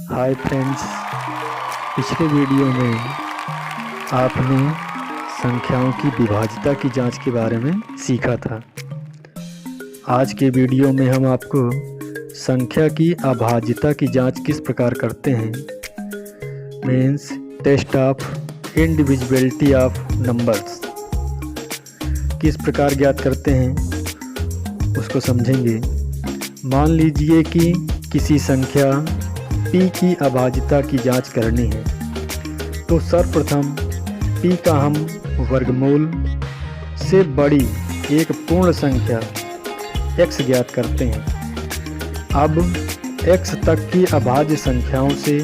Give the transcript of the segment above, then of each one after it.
Hi friends, पिछले video में आपने संख्याओं की विभाज्यता की जांच के बारे में सीखा था। आज के वीडियो में हम आपको संख्या की अभाज्यता की जांच किस प्रकार करते हैं, means test of individuality of numbers किस प्रकार ज्ञात करते हैं उसको समझेंगे। मान लीजिए कि किसी संख्या p की अभाज्यता की जांच करनी है, तो सर्वप्रथम p का हम वर्गमूल से बड़ी एक पूर्ण संख्या x ज्ञात करते हैं। अब x तक की अभाज्य संख्याओं से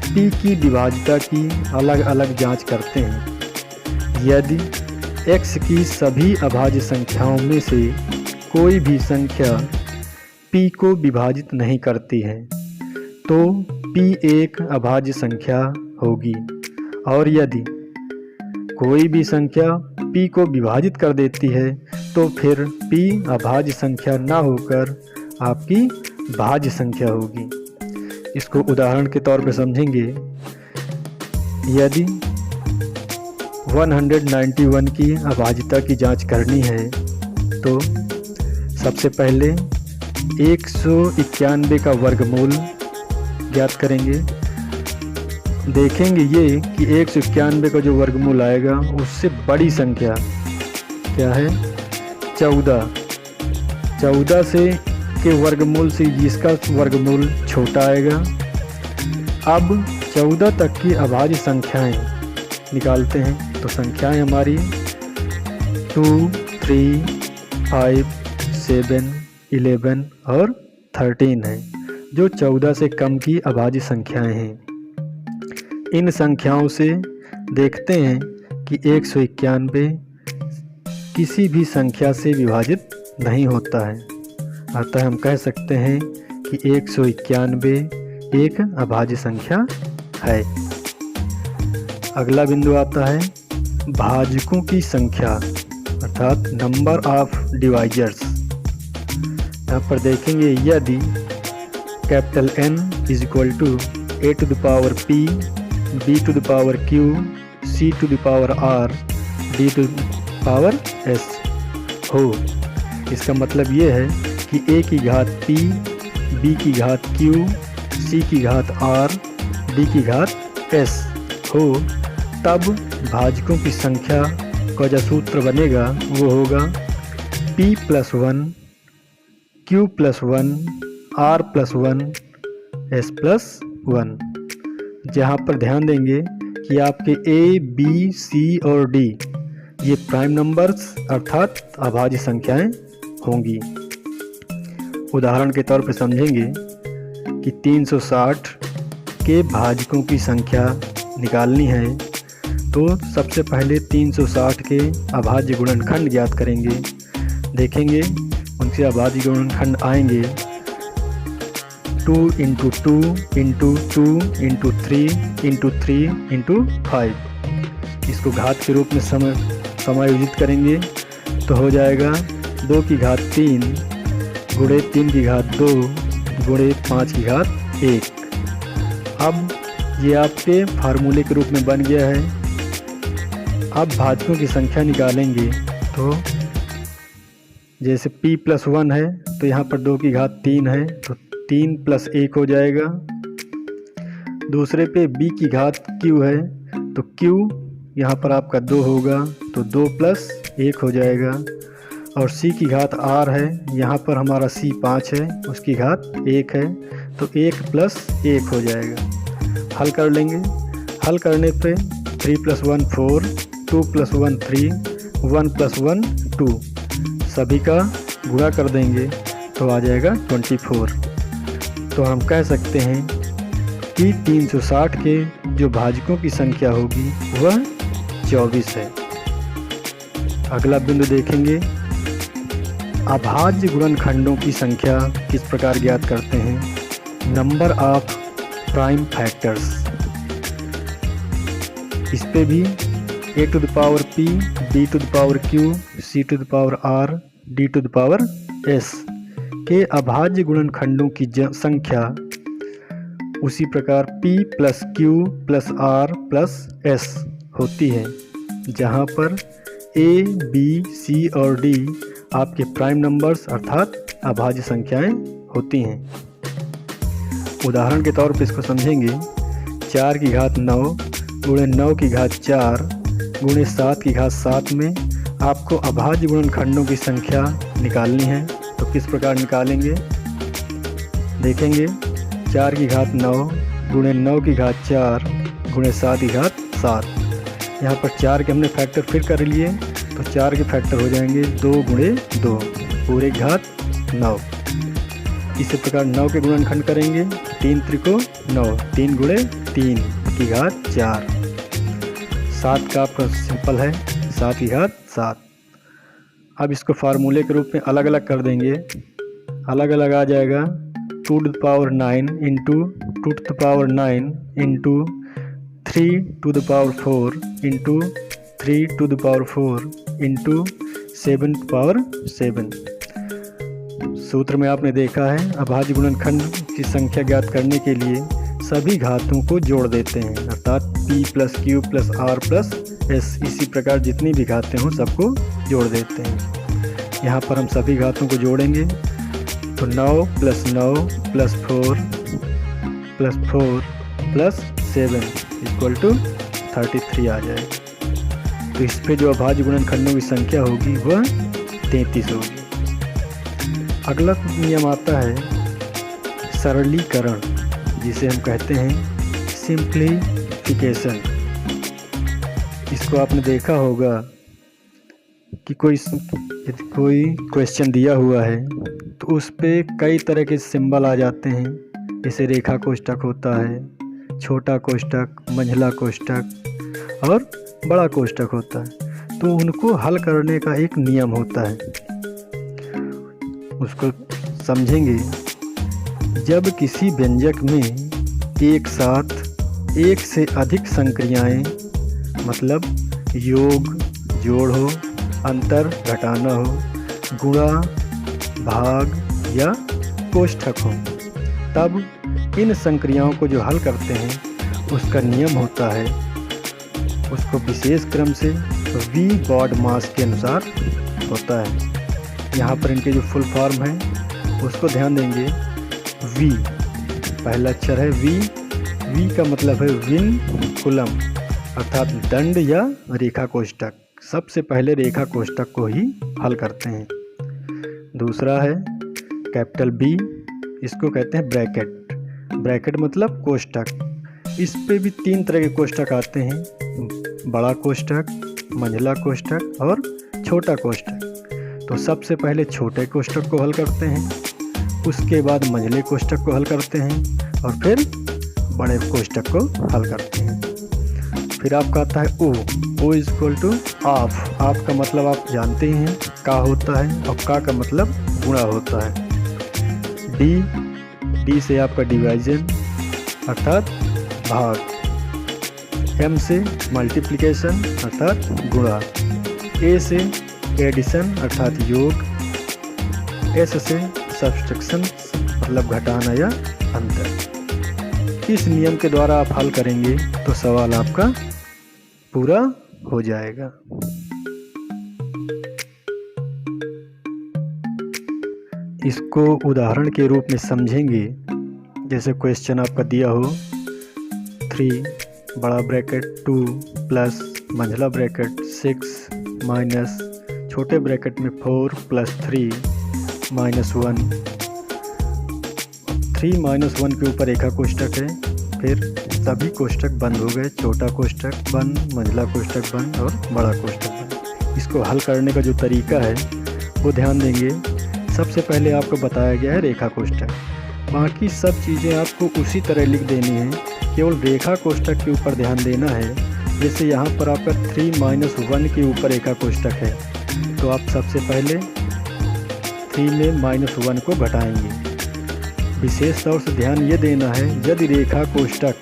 p की विभाज्यता की अलग अलग जांच करते हैं। यदि x की सभी अभाज्य संख्याओं में से कोई भी संख्या p को विभाजित नहीं करती है तो p एक अभाज्य संख्या होगी, और यदि कोई भी संख्या p को विभाजित कर देती है तो फिर p अभाज्य संख्या ना होकर आपकी भाज्य संख्या होगी। इसको उदाहरण के तौर पर समझेंगे। यदि 191 की अभाज्यता की जांच करनी है तो सबसे पहले 191 का वर्गमूल ज्ञात करेंगे। देखेंगे ये कि 191 का जो वर्गमूल आएगा उससे बड़ी संख्या क्या है, 14 से के वर्गमूल से जिसका वर्गमूल छोटा आएगा। अब 14 तक की अभाज्य संख्याएं निकालते हैं तो संख्याएं हमारी 2, 3, 5, 7, 11 और 13 है, जो 14 से कम की अभाज्य संख्याएं हैं। इन संख्याओं से देखते हैं कि 191 किसी भी संख्या से विभाजित नहीं होता है, अतः हम कह सकते हैं कि 191 एक अभाज्य संख्या है। अगला बिंदु आता है भाजकों की संख्या अर्थात नंबर ऑफ डिवाइजर्स। यहाँ पर देखेंगे यदि capital N is equal to A to the power P, B to the power Q, C to the power R, D to the power S हो, इसका मतलब ये है कि A की घात P, B की घात Q, C की घात R, D की घात S हो, तब भाजकों की संख्या का जो सूत्र बनेगा वो होगा P+1, Q+1, R+1, S+1। जहाँ पर ध्यान देंगे कि आपके A, B, C और D ये प्राइम नंबर्स अर्थात अभाज्य संख्याएं होंगी। उदाहरण के तौर पर समझेंगे कि 360 के भाजकों की संख्या निकालनी है तो सबसे पहले 360 के अभाज्य गुणनखंड ज्ञात करेंगे। देखेंगे उनसे अभाज्य गुणनखंड आएंगे 2 × 2 × 2 × 3 × 3 × 5। इसको घात के रूप में समायोजित करेंगे तो हो जाएगा 2 की घात 3 गुणे 3 की घात 2 गुणे 5 की घात 1। अब ये आपके फार्मूले के रूप में बन गया है। अब भाजकों की संख्या निकालेंगे तो जैसे P+1 है तो यहाँ पर 2 की घात 3 है तो 3 + 1 हो जाएगा। दूसरे पे B की घात Q है तो Q यहाँ पर आपका 2 होगा तो 2 + 1 हो जाएगा। और C की घात R है, यहाँ पर हमारा C 5 है, उसकी घात 1 है तो 1 + 1 हो जाएगा। हल कर लेंगे। हल करने पे 3 + 1 4, 2 + 1 3, 1 + 1 2, सभी का गुणा कर देंगे तो आ जाएगा 24। तो हम कह सकते हैं कि 360 के जो भाजकों की संख्या होगी वह 24 है। अगला बिंदु देखेंगे अभाज्य गुणनखंडों की संख्या किस प्रकार ज्ञात करते हैं। नंबर ऑफ प्राइम फैक्टर्स, इस पे भी A to the power P, B to the power Q, C to the power R, D to the power S के अभाज्य गुणनखंडों की संख्या उसी प्रकार P plus Q plus R plus S होती है, जहाँ पर A, B, C और D आपके प्राइम नंबर्स अर्थात अभाज्य संख्याएं होती हैं। उदाहरण के तौर पर इसको समझेंगे। 4 की घात 9 गुणे 9 की घात 4 गुणे 7 की घात 7 में आपको अभाज्य गुणनखंडों की संख्या निकालनी है। तो किस प्रकार निकालेंगे देखेंगे। 4 की घात 9 गुणे 9 की घात 4 गुणे 7 की घात 7। यहाँ पर 4 के हमने फैक्टर फिर कर लिए, तो 4 के फैक्टर हो जाएंगे 2 गुणे 2 पूरे घात 9। इसी प्रकार 9 के गुणनखंड करेंगे। 3 त्रिको 9, 3 गुणे 3 की घात 4। 7 का आपका सिंपल है, 7 की घात 7। अब इसको फार्मूले के रूप में अलग अलग कर देंगे। अलग अलग आ जाएगा 2 to the power 9 into 2 to the power 9 into 3 to the power 4 into 3 to the power 4 into 7 to the power 7। सूत्र में आपने देखा है अभाज्य गुणनखंड की संख्या ज्ञात करने के लिए सभी घातों को जोड़ देते हैं, अर्थात P plus Q plus R plus S। इसी प्रकार जितनी भी घातें हों सबको जोड़ देते हैं। यहाँ पर हम सभी घातों को जोड़ेंगे तो 9 plus 9 plus 4 plus 4 plus 7 equal to 33 आ जाएगा। तो इस पे जो अभाज्य गुणनखंडों की संख्या होगी वह 33 होगी। अगला नियम आता है सरलीकरण, जिसे हम कहते हैं सिंप्लीफिकेशन। इसको आपने देखा होगा कि यदि कोई क्वेश्चन दिया हुआ है तो उस पे कई तरह के सिंबल आ जाते हैं, जैसे रेखा कोष्ठक होता है, छोटा कोष्ठक, मंझला कोष्ठक और बड़ा कोष्ठक होता है। तो उनको हल करने का एक नियम होता है, उसको समझेंगे। जब किसी व्यंजक में एक साथ एक से अधिक संक्रियाएं, मतलब योग जोड़ हो, अंतर घटाना हो, गुणा भाग या कोष्ठक हो, तब इन संक्रियाओं को जो हल करते हैं उसका नियम होता है, उसको विशेष क्रम से V BODMAS के अनुसार होता है। यहाँ पर इनके जो फुल फॉर्म है उसको ध्यान देंगे। V पहला अक्षर है V का मतलब है विनकुलम, अर्थात दंड या रेखा कोष्ठक। सबसे पहले रेखा कोष्ठक को ही हल करते हैं। दूसरा है कैपिटल B, इसको कहते हैं ब्रैकेट। ब्रैकेट मतलब कोष्ठक। इस पे भी 3 तरह के कोष्ठक आते हैं, बड़ा कोष्ठक, मंझला कोष्ठक और छोटा कोष्ठक। तो सबसे पहले छोटे कोष्ठक को हल करते हैं, उसके बाद मंझले कोष्ठक को हल करते हैं और फिर बड़े कोष्ठक को हल करते हैं। फिर आपका आता है O is equal two of. Of का मतलब आप जानते ही हैं का होता है, और का मतलब गुणा होता है। डी से आपका डिवाइजन अर्थात भाग। M से मल्टीप्लिकेशन अर्थात गुणा। A से एडिशन अर्थात योग। S से सब्सट्रैक्शन मतलब घटाना या अंतर। इस नियम के द्वारा आप हल करेंगे तो सवाल आपका पूरा हो जाएगा। इसको उदाहरण के रूप में समझेंगे। जैसे क्वेश्चन आपका दिया हो 3 बड़ा ब्रैकेट 2 प्लस मंझला ब्रैकेट 6 माइनस छोटे ब्रैकेट में 4 प्लस 3 माइनस 1। 3 माइनस 1 के ऊपर रेखा कोष्ठक है, फिर सभी कोष्ठक बंद हो गए, छोटा कोष्ठक बंद, मंझला कोष्ठक बंद और बड़ा कोष्ठक बंद। इसको हल करने का जो तरीका है वो ध्यान देंगे। सबसे पहले आपको बताया गया है रेखा कोष्ठक, बाकी सब चीज़ें आपको उसी तरह लिख देनी है, केवल रेखा कोष्ठक के ऊपर ध्यान देना है। जैसे यहाँ पर आपका 3 माइनस 1 के ऊपर रेखा कोष्ठक है, तो आप सबसे पहले 3 में -1 को घटाएंगे। विशेष तौर से ध्यान ये देना है, यदि रेखा कोष्ठक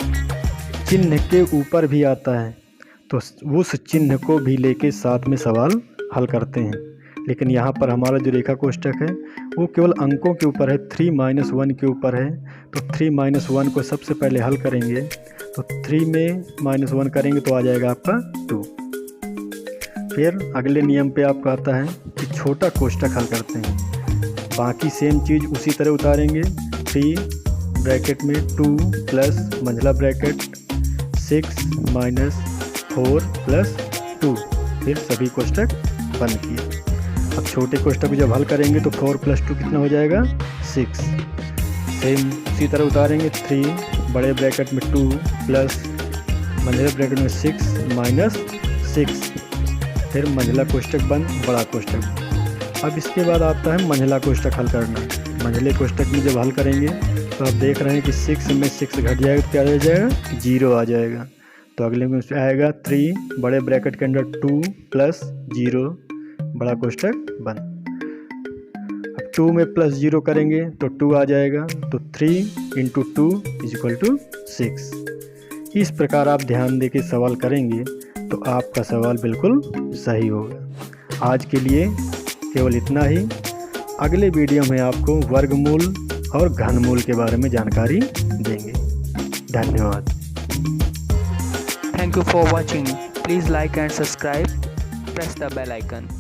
चिन्ह के ऊपर भी आता है तो उस चिन्ह को भी लेके साथ में सवाल हल करते हैं। लेकिन यहाँ पर हमारा जो रेखा कोष्ठक है वो केवल अंकों के ऊपर है, 3 - 1 के ऊपर है। तो 3 - 1 को सबसे पहले हल करेंगे, तो 3 में -1 करेंगे तो आ जाएगा आपका 2। फिर अगले नियम पे आपका आता है कि छोटा कोष्ठक हल करते हैं। बाकी सेम चीज़ उसी तरह उतारेंगे, 3 ब्रैकेट में 2 प्लस मंझला ब्रैकेट 6 - 4 + 2, फिर सभी कोष्ठक बंद किए। अब छोटे कोष्ठक को जब हल करेंगे तो 4 + 2 कितना हो जाएगा 6। सेम उसी तरह उतारेंगे, 3 बड़े ब्रैकेट में 2 प्लस मंझले ब्रैकेट में 6 - 6, फिर मंझला कोष्ठक बंद, बड़ा कोष्ठक। अब इसके बाद आता है मंझला कोष्ठक हल करना। मंझले कोष्ठक में जब हल करेंगे तो आप देख रहे हैं कि 6 में 6 घट जाएगा तो क्या आ जाएगा 0 आ जाएगा। तो अगले में आएगा 3 बड़े ब्रैकेट के अंदर 2 प्लस 0 बड़ा कोष्ठक बंद। अब 2 में +0 करेंगे तो 2 आ जाएगा, तो 3 × 2 = 6। इस प्रकार आप ध्यान दे के सवाल करेंगे तो आपका सवाल बिल्कुल सही होगा। आज के लिए केवल इतना ही। अगले वीडियो में आपको वर्गमूल और घनमूल के बारे में जानकारी देंगे। धन्यवाद। Thank you for watching. Please like and subscribe. Press the bell icon.